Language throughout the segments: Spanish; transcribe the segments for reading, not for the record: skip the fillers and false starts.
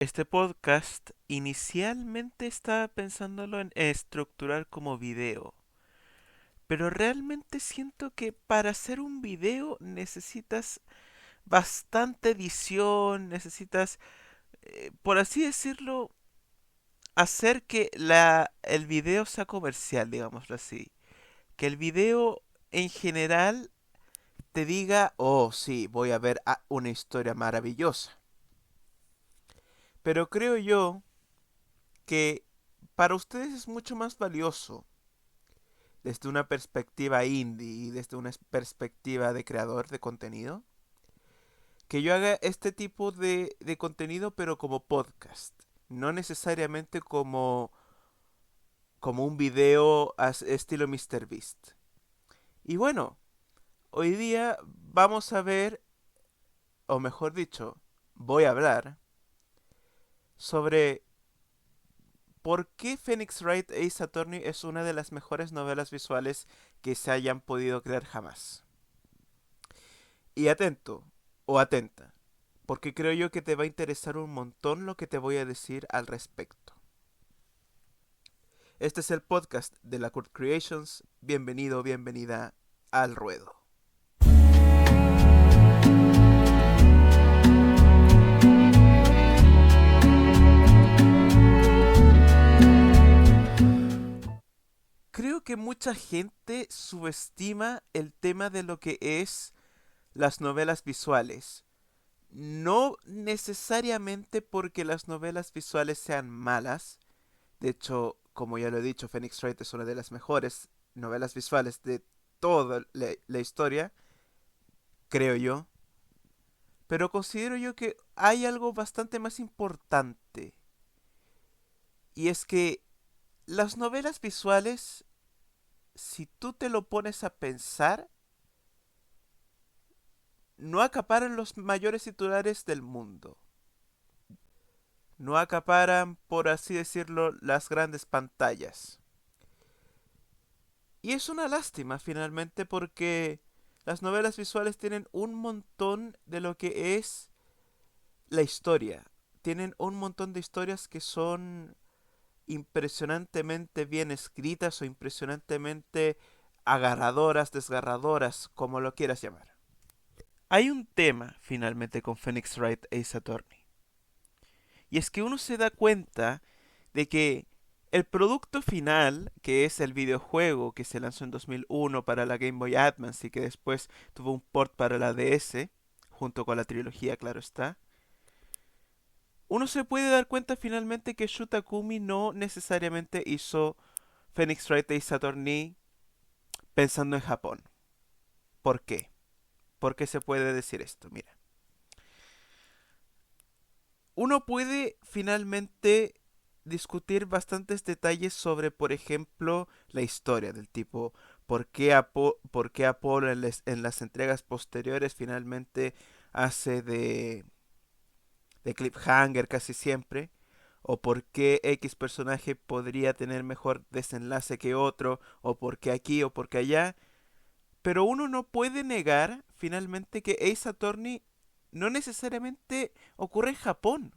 Este podcast inicialmente estaba pensándolo en estructurar como video, pero realmente siento que para hacer un video necesitas bastante edición, necesitas, por así decirlo, hacer que el video sea comercial, digámoslo así. Que el video en general te diga, oh sí, voy a ver una historia maravillosa. Pero creo yo que para ustedes es mucho más valioso desde una perspectiva indie y desde una perspectiva de creador de contenido, que yo haga este tipo de contenido pero como podcast, no necesariamente como un video estilo MrBeast. Y bueno, hoy día vamos a ver, o mejor dicho, voy a hablar sobre por qué Phoenix Wright Ace Attorney es una de las mejores novelas visuales que se hayan podido crear jamás. Y atento, o atenta, porque creo yo que te va a interesar un montón lo que te voy a decir al respecto. Este es el podcast de la Kurt Creations. Bienvenido, bienvenida al ruedo. Creo que mucha gente subestima el tema de lo que es las novelas visuales. No necesariamente porque las novelas visuales sean malas. De hecho, como ya lo he dicho, Phoenix Wright es una de las mejores novelas visuales de toda la historia, creo yo. Pero considero yo que hay algo bastante más importante. Y es que las novelas visuales, si tú te lo pones a pensar, no acaparan los mayores titulares del mundo. No acaparan, por así decirlo, las grandes pantallas. Y es una lástima finalmente porque las novelas visuales tienen un montón de lo que es la historia. Tienen un montón de historias que son impresionantemente bien escritas o impresionantemente agarradoras, desgarradoras, como lo quieras llamar. Hay un tema finalmente con Phoenix Wright Ace Attorney. Y es que uno se da cuenta de que el producto final, que es el videojuego que se lanzó en 2001 para la Game Boy Advance y que después tuvo un port para la DS, junto con la trilogía, claro está, uno se puede dar cuenta finalmente que Shu Takumi no necesariamente hizo Phoenix Wright Ace Attorney pensando en Japón. ¿Por qué? ¿Por qué se puede decir esto? Mira, uno puede finalmente discutir bastantes detalles sobre, por ejemplo, la historia del tipo, por qué Apolo en las entregas posteriores finalmente hace de cliffhanger casi siempre, o por qué X personaje podría tener mejor desenlace que otro, o por qué aquí o por qué allá, pero uno no puede negar finalmente que Ace Attorney no necesariamente ocurre en Japón,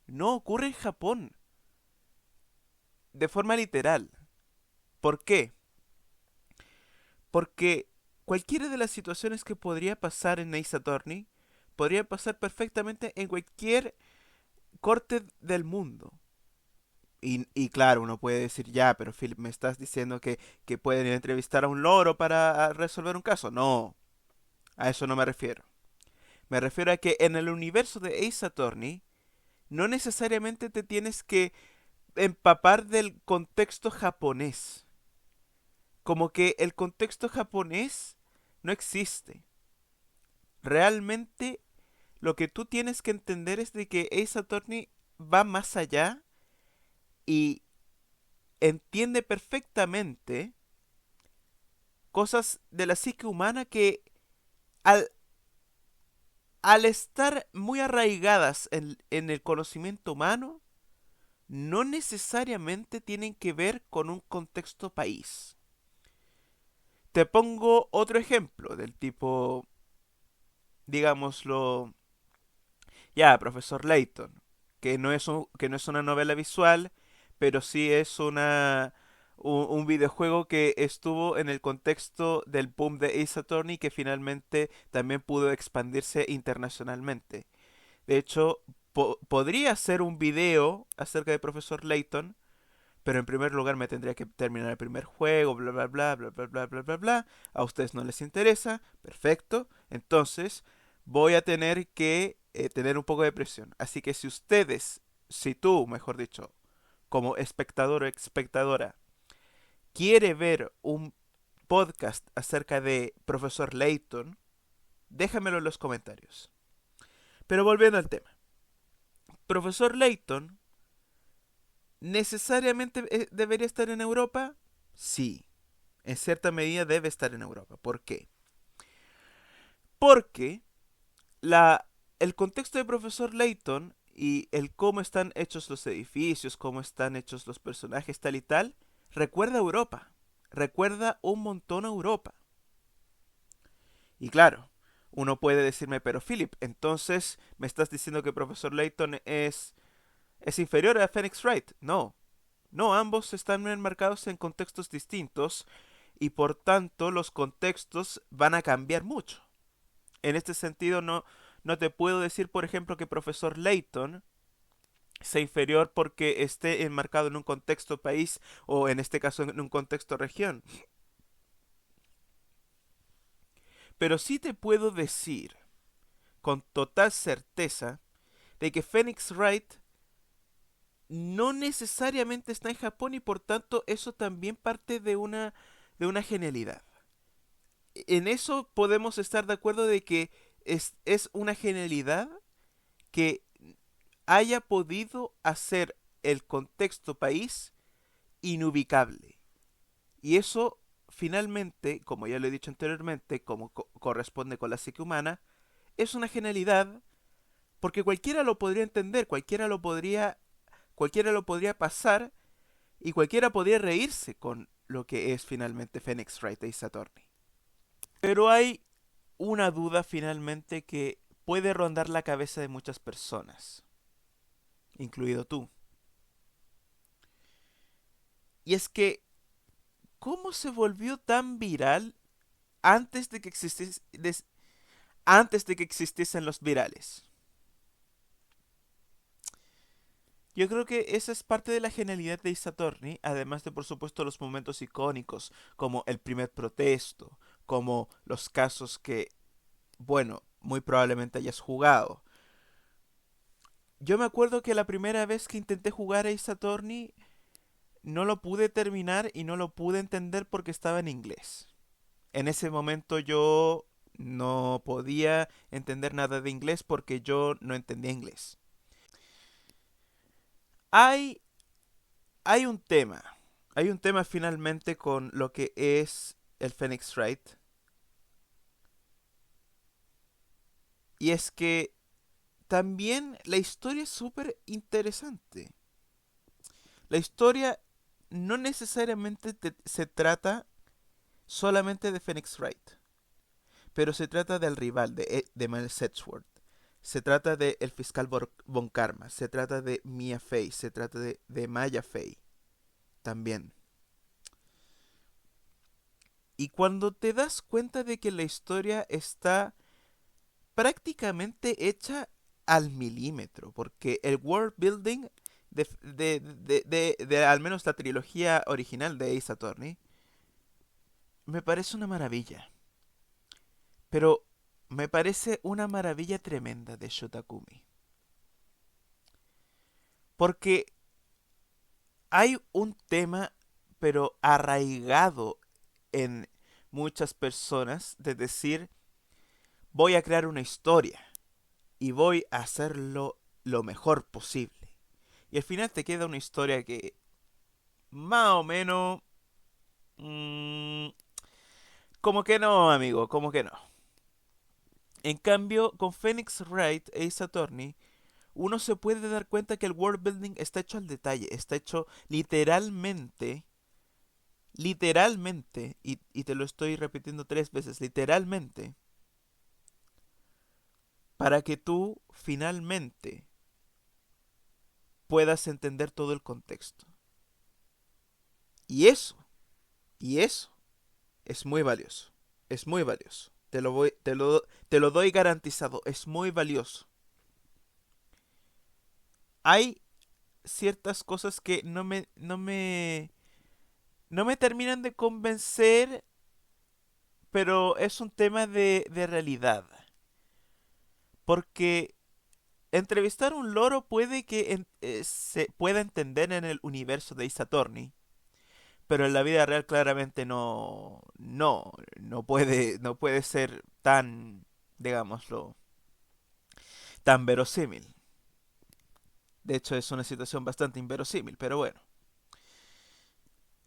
no ocurre en Japón, de forma literal. ¿Por qué? Porque cualquiera de las situaciones que podría pasar en Ace Attorney podría pasar perfectamente en cualquier corte del mundo. Y claro, uno puede decir, ya, pero Philip, me estás diciendo que pueden entrevistar a un loro para resolver un caso. No, a eso no me refiero. Me refiero a que en el universo de Ace Attorney no necesariamente te tienes que empapar del contexto japonés. Como que el contexto japonés no existe. Realmente lo que tú tienes que entender es de que Ace Attorney va más allá y entiende perfectamente cosas de la psique humana que al, al estar muy arraigadas en el conocimiento humano, no necesariamente tienen que ver con un contexto país. Te pongo otro ejemplo del tipo, digámoslo, ya, profesor Layton. que no es una novela visual, pero sí es un videojuego que estuvo en el contexto del boom de Ace Attorney que finalmente también pudo expandirse internacionalmente. De hecho, podría hacer un video acerca de Profesor Layton, pero en primer lugar me tendría que terminar el primer juego, bla bla bla bla bla bla bla bla bla. A ustedes no les interesa, perfecto. Entonces voy a tener que tener un poco de presión. Así que si ustedes, si tú, mejor dicho, como espectador o espectadora, quiere ver un podcast acerca de Profesor Layton, déjamelo en los comentarios. Pero volviendo al tema. Profesor Layton necesariamente debería estar en Europa. Sí, en cierta medida debe estar en Europa. ¿Por qué? Porque el contexto de Profesor Layton y el cómo están hechos los edificios, cómo están hechos los personajes, tal y tal, recuerda a Europa. Recuerda un montón a Europa. Y claro, uno puede decirme, pero Philip, entonces me estás diciendo que Profesor Layton es inferior a Phoenix Wright. No, no, ambos están enmarcados en contextos distintos y por tanto los contextos van a cambiar mucho. En este sentido no te puedo decir, por ejemplo, que Profesor Layton sea inferior porque esté enmarcado en un contexto país o en este caso en un contexto región. Pero sí te puedo decir con total certeza de que Phoenix Wright no necesariamente está en Japón y por tanto eso también parte de una genialidad. En eso podemos estar de acuerdo de que es una genialidad que haya podido hacer el contexto país inubicable. Y eso finalmente, como ya lo he dicho anteriormente, como corresponde con la psique humana, es una genialidad porque cualquiera lo podría entender, cualquiera lo podría pasar y cualquiera podría reírse con lo que es finalmente Phoenix Wright Ace Attorney. Pero hay una duda finalmente que puede rondar la cabeza de muchas personas, incluido tú. Y es que, ¿cómo se volvió tan viral antes de que antes de que existiesen los virales? Yo creo que esa es parte de la genialidad de Ace Attorney, además de por supuesto los momentos icónicos, como el primer protesto, como los casos que, bueno, muy probablemente hayas jugado. Yo me acuerdo que la primera vez que intenté jugar Ace Attorney no lo pude terminar y no lo pude entender porque estaba en inglés. En ese momento yo no podía entender nada de inglés porque yo no entendía inglés. Hay, hay un tema, hay un tema finalmente con lo que es el Phoenix Wright y es que también la historia es súper interesante. La historia no necesariamente se trata solamente de Phoenix Wright. Pero se trata del rival de Mel Sedgeworth. Se trata de el fiscal Von Karma. Se trata de Mia Fey. Se trata de Maya Fey. También. Y cuando te das cuenta de que la historia está prácticamente hecha al milímetro, porque el world building de al menos la trilogía original de Ace Attorney me parece una maravilla. Pero me parece una maravilla tremenda de Shotakumi. Porque hay un tema, pero arraigado en muchas personas, de decir, voy a crear una historia y voy a hacerlo lo mejor posible. Y al final te queda una historia que más o menos... mmm, como que no, amigo, como que no. En cambio, con Phoenix Wright Ace Attorney, uno se puede dar cuenta que el world building está hecho al detalle, está hecho literalmente, literalmente, y te lo estoy repitiendo 3 veces, literalmente, para que tú finalmente puedas entender todo el contexto. Y eso, y eso es muy valioso. Es muy valioso. Te lo doy garantizado. Es muy valioso. Hay ciertas cosas que no me terminan de convencer, pero es un tema de realidad. Porque entrevistar a un loro puede que se pueda entender en el universo de Ace Attorney, pero en la vida real claramente no puede ser tan, digámoslo, tan verosímil. De hecho, es una situación bastante inverosímil, pero bueno.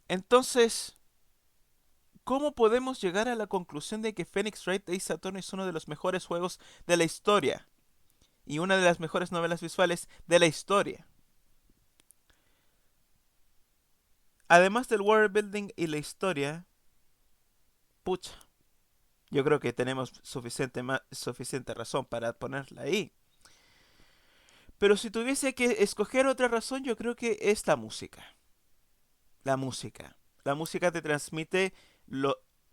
Entonces, ¿cómo podemos llegar a la conclusión de que Phoenix Wright Ace Attorney es uno de los mejores juegos de la historia? Y una de las mejores novelas visuales de la historia. Además del world building y la historia, pucha, yo creo que tenemos suficiente razón para ponerla ahí. Pero si tuviese que escoger otra razón, yo creo que es la música. La música. La música te transmite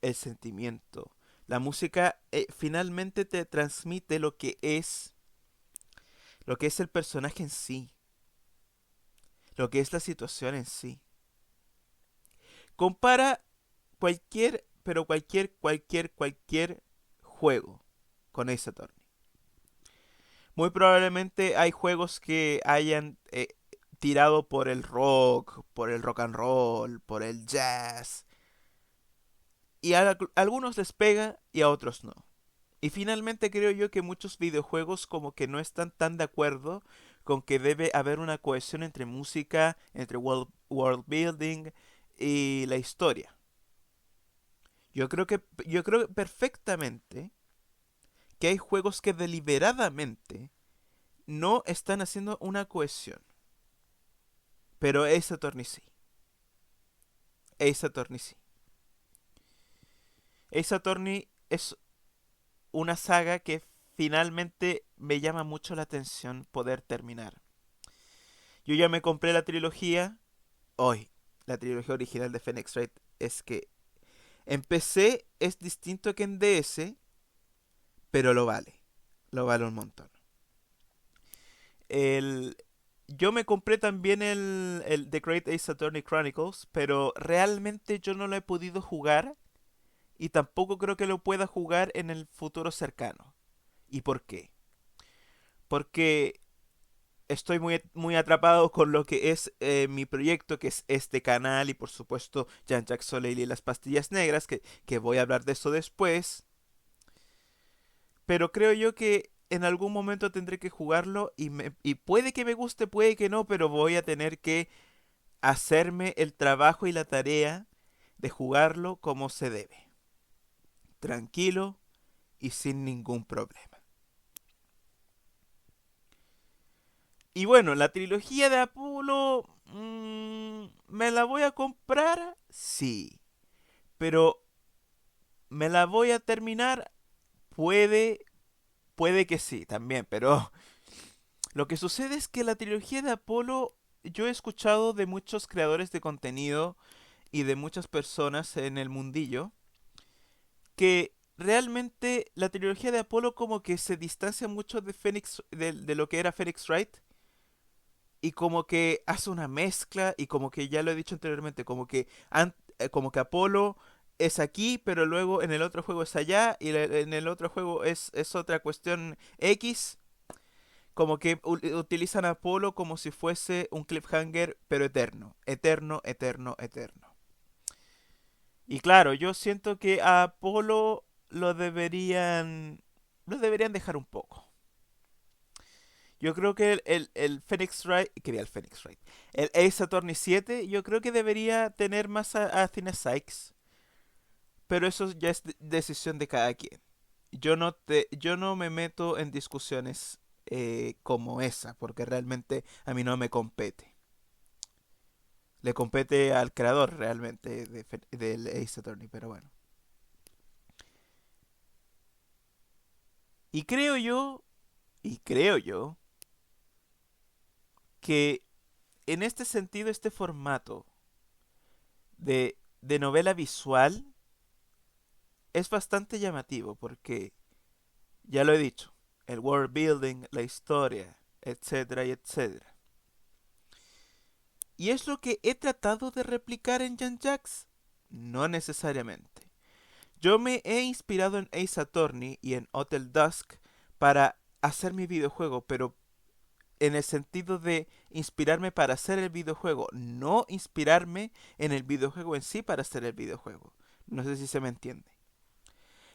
el sentimiento. La música finalmente te transmite lo que es el personaje en sí, lo que es la situación en sí. Compara cualquier juego con Ace Attorney. Muy probablemente hay juegos que hayan tirado por el rock and roll, por el jazz, y a algunos les pega y a otros no. Y finalmente creo yo que muchos videojuegos como que no están tan de acuerdo con que debe haber una cohesión entre música, entre world building y la historia. Yo creo perfectamente que hay juegos que deliberadamente no están haciendo una cohesión. Pero Ace Attorney sí. Ace Attorney sí. Ace Attorney es una saga que finalmente me llama mucho la atención poder terminar. Yo ya me compré la trilogía. Hoy, la trilogía original de Phoenix Wright es que en PC es distinto que en DS, pero lo vale. Lo vale un montón. El, yo me compré también el The Great Ace Attorney Chronicles, pero realmente yo no lo he podido jugar y tampoco creo que lo pueda jugar en el futuro cercano. ¿Y por qué? Porque estoy muy atrapado con lo que es mi proyecto, que es este canal y por supuesto Jean-Jacques Soleil y las pastillas negras, que voy a hablar de eso después. Pero creo yo que en algún momento tendré que jugarlo y puede que me guste, puede que no, pero voy a tener que hacerme el trabajo y la tarea de jugarlo como se debe. Tranquilo y sin ningún problema. Y bueno, la trilogía de Apolo... ¿me la voy a comprar? Sí. Pero ¿me la voy a terminar? Puede que sí, también. Pero lo que sucede es que la trilogía de Apolo... Yo he escuchado de muchos creadores de contenido y de muchas personas en el mundillo que realmente la trilogía de Apolo como que se distancia mucho de lo que era Phoenix Wright y como que hace una mezcla y como que ya lo he dicho anteriormente, como que Apolo es aquí, pero luego en el otro juego es allá y en el otro juego es otra cuestión X. Como que utilizan a Apolo como si fuese un cliffhanger, pero eterno, eterno, eterno, eterno. Y claro, yo siento que a Apolo lo deberían dejar un poco. Yo creo que el Phoenix Wright, quería el Phoenix Wright, el Ace Attorney 7, yo creo que debería tener más a Athena Sykes, pero eso ya es decisión de cada quien. Yo no me meto en discusiones como esa, porque realmente a mí no me compete. Le compete al creador realmente del Ace Attorney, pero bueno. Y creo yo que en este sentido, este formato de novela visual es bastante llamativo porque, ya lo he dicho, el world building, la historia, etcétera y etcétera. ¿Y es lo que he tratado de replicar en Jean-Jacques? No necesariamente. Yo me he inspirado en Ace Attorney y en Hotel Dusk para hacer mi videojuego, pero en el sentido de inspirarme para hacer el videojuego, no inspirarme en el videojuego en sí para hacer el videojuego. No sé si se me entiende.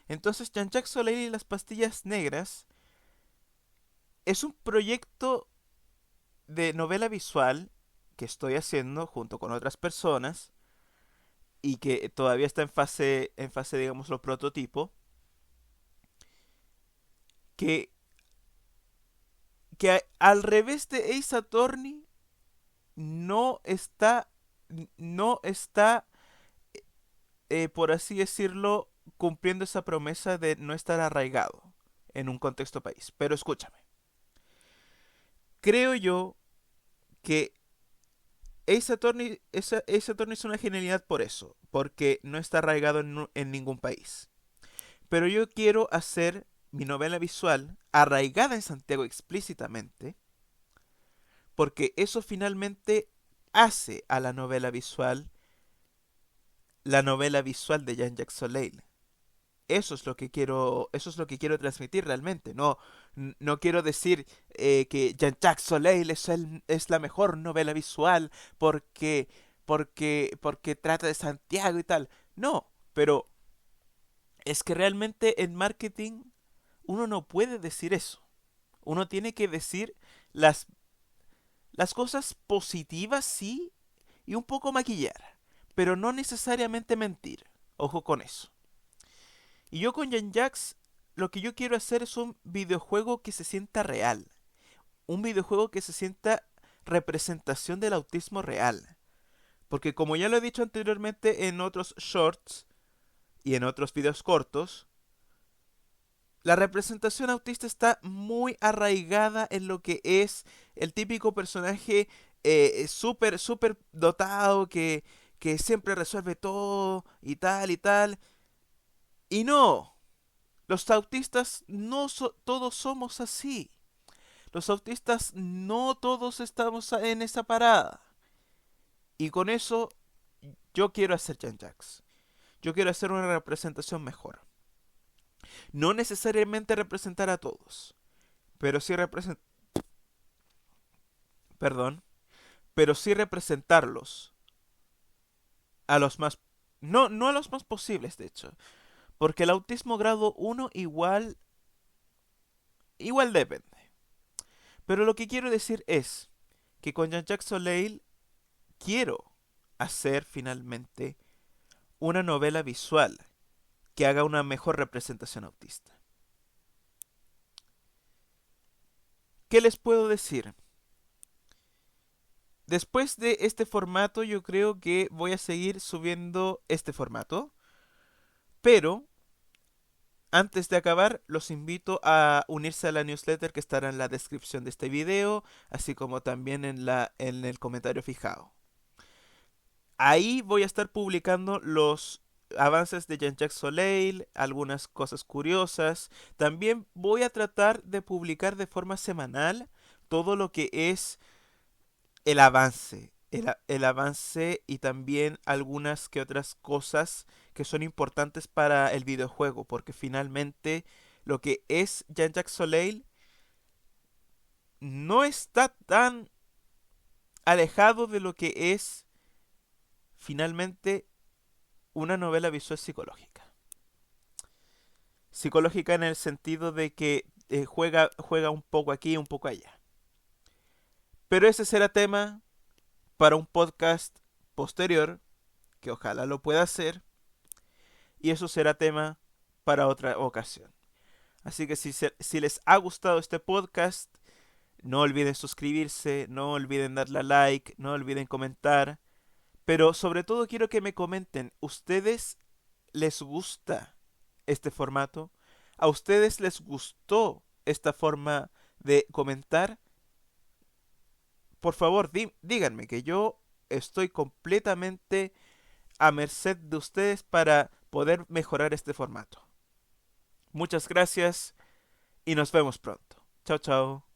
Entonces, Jean-Jacques Soleil y las pastillas negras es un proyecto de novela visual que estoy haciendo junto con otras personas y que todavía está en fase, digamos, lo prototipo, que, al revés de Ace Attorney no está, no está, por así decirlo, cumpliendo esa promesa de no estar arraigado en un contexto país. Pero escúchame, creo yo que Ace Attorney es una genialidad por eso, porque no está arraigado en ningún país. Pero yo quiero hacer mi novela visual arraigada en Santiago explícitamente, porque eso finalmente hace a la novela visual de Jean-Jacques Soleil. Eso es lo que quiero transmitir realmente. No quiero decir que Jean-Jacques Soleil es la mejor novela visual porque trata de Santiago y tal. No, pero es que realmente en marketing uno no puede decir eso. Uno tiene que decir las, las cosas positivas, sí, y un poco maquillar, pero no necesariamente mentir. Ojo con eso. Y yo con Jean-Jacques lo que yo quiero hacer es un videojuego que se sienta real. Un videojuego que se sienta representación del autismo real. Porque como ya lo he dicho anteriormente en otros shorts y en otros videos cortos, la representación autista está muy arraigada en lo que es el típico personaje súper dotado que siempre resuelve todo y tal y tal. Y no, los autistas no todos somos así. Los autistas no todos estamos en esa parada. Y con eso yo quiero hacer Jean-Jacques. Yo quiero hacer una representación mejor. No necesariamente representar a todos, pero sí perdón, pero sí representarlos a los más no a los más posibles, de hecho, porque el autismo grado 1 igual depende. Pero lo que quiero decir es que con Jean-Jacques Soleil quiero hacer finalmente una novela visual que haga una mejor representación autista. ¿Qué les puedo decir? Después de este formato yo creo que voy a seguir subiendo este formato, pero antes de acabar los invito a unirse a la newsletter que estará en la descripción de este video, así como también en el comentario fijado. Ahí voy a estar publicando los avances de Jean-Jacques Soleil, algunas cosas curiosas. También voy a tratar de publicar de forma semanal todo lo que es el avance. El avance y también algunas que otras cosas que son importantes para el videojuego. Porque finalmente lo que es Jean-Jacques Soleil no está tan alejado de lo que es finalmente una novela visual psicológica. Psicológica en el sentido de que juega un poco aquí, un poco allá. Pero ese será tema para un podcast posterior, que ojalá lo pueda hacer, y eso será tema para otra ocasión. Así que si les ha gustado este podcast, no olviden suscribirse, no olviden darle a like, no olviden comentar, pero sobre todo quiero que me comenten, ¿ustedes les gusta este formato? ¿A ustedes les gustó esta forma de comentar? por favor, díganme que yo estoy completamente a merced de ustedes para poder mejorar este formato. Muchas gracias y nos vemos pronto. Chao, chao.